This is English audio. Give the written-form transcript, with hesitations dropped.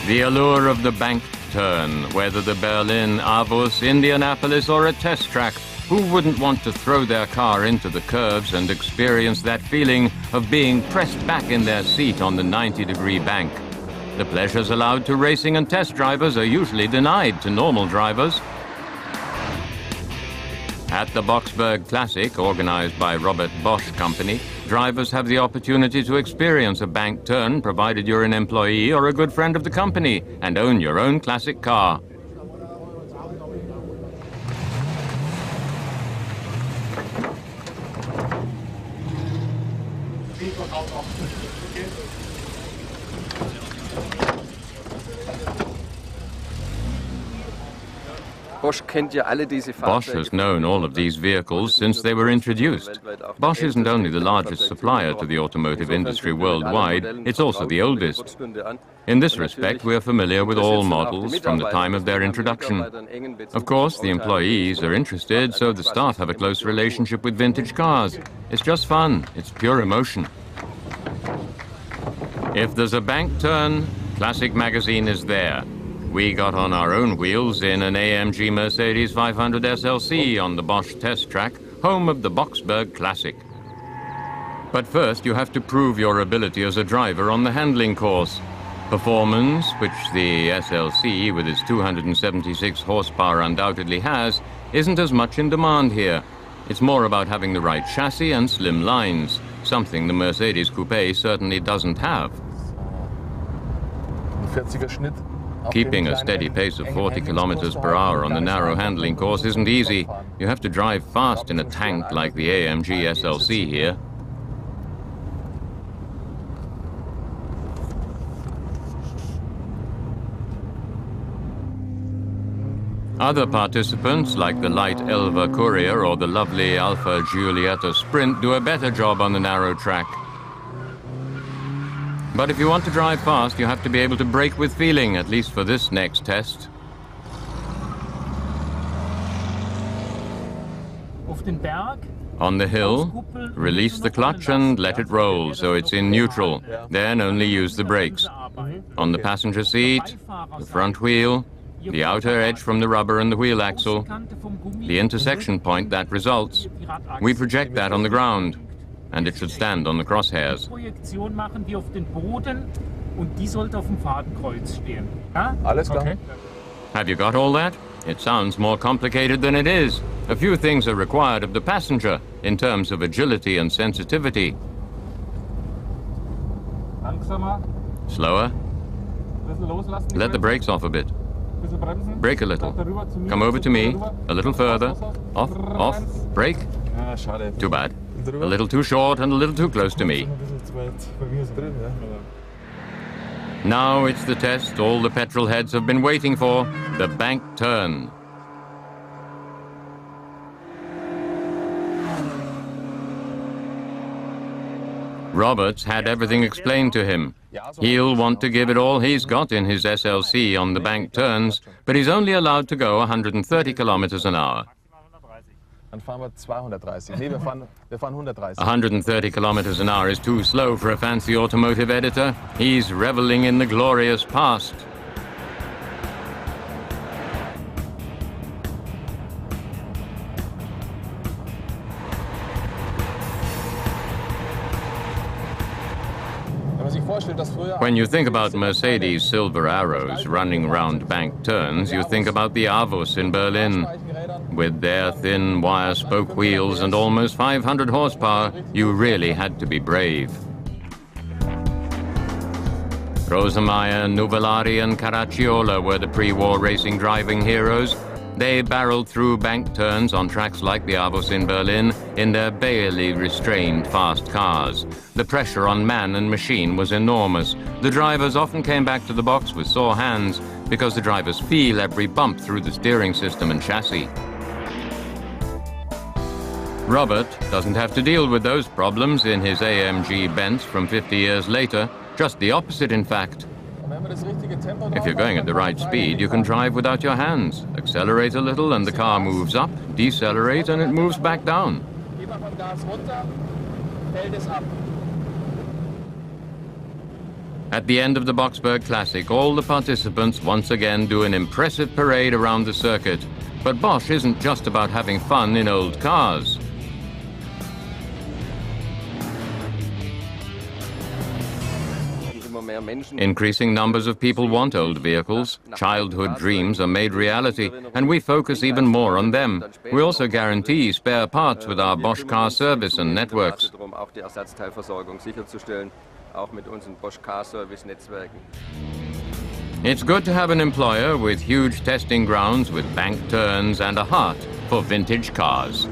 The allure of the banked turn, whether the Berlin, Aarhus, Indianapolis, or a test track, who wouldn't want to throw their car into the curves and experience that feeling of being pressed back in their seat on the 90-degree bank? The pleasures allowed to racing and test drivers are usually denied to normal drivers. At the Boxberg Classic, organized by Robert Bosch Company, drivers have the opportunity to experience a bank turn provided you're an employee or a good friend of the company and own your own classic car. Bosch has known all of these vehicles since they were introduced. Bosch isn't only the largest supplier to the automotive industry worldwide, it's also the oldest. In this respect, we are familiar with all models from the time of their introduction. Of course, the employees are interested, so the staff have a close relationship with vintage cars. It's just fun. It's pure emotion. If there's a bank turn, Classic Magazine is there. We got on our own wheels in an AMG Mercedes 500 SLC on the Bosch test track, home of the Boxberg Classic. But first, you have to prove your ability as a driver on the handling course. Performance, which the SLC with its 276 horsepower undoubtedly has, isn't as much in demand here. It's more about having the right chassis and slim lines, something the Mercedes Coupe certainly doesn't have. Keeping a steady pace of 40 kilometers per hour on the narrow handling course isn't easy. You have to drive fast in a tank like the AMG SLC here. Other participants, like the light Elva Courier or the lovely Alfa Giulietta Sprint, do a better job on the narrow track. But if you want to drive fast, you have to be able to brake with feeling, at least for this next test. On the hill, release the clutch and let it roll so it's in neutral. Then only use the brakes. On the passenger seat, the front wheel, the outer edge from the rubber and the wheel axle, the intersection point that results, we project that on the ground, and it should stand on the crosshairs. Okay. Have you got all that? It sounds more complicated than it is. A few things are required of the passenger in terms of agility and sensitivity. Slower. Let the brakes off a bit. Brake a little. Come over to me. A little further. Off, off, brake. Too bad. A little too short and a little too close to me. Now it's the test all the petrol heads have been waiting for, the bank turn. Roberts had everything explained to him. He'll want to give it all he's got in his SLC on the bank turns, but he's only allowed to go 130 kilometers an hour. 130 kilometers an hour is too slow for a fancy automotive editor. He's reveling in the glorious past. When you think about Mercedes Silver Arrows running round bank turns, you think about the Aarhus in Berlin. With their thin wire spoke wheels and almost 500 horsepower, you really had to be brave. Rosemeyer, Nuvolari and Caracciola were the pre-war racing driving heroes. They barreled through bank turns on tracks like the Aarhus in Berlin in their barely restrained fast cars. The pressure on man and machine was enormous. The drivers often came back to the box with sore hands because the drivers feel every bump through the steering system and chassis. Robert doesn't have to deal with those problems in his AMG Benz from 50 years later. Just the opposite, in fact. If you're going at the right speed, you can drive without your hands. Accelerate a little and the car moves up, decelerate and it moves back down. At the end of the Boxberg Classic, all the participants once again do an impressive parade around the circuit. But Bosch isn't just about having fun in old cars. Increasing numbers of people want old vehicles. Childhood dreams are made reality, and we focus even more on them. We also guarantee spare parts with our Bosch car service and networks. It's good to have an employer with huge testing grounds with bank turns and a heart for vintage cars.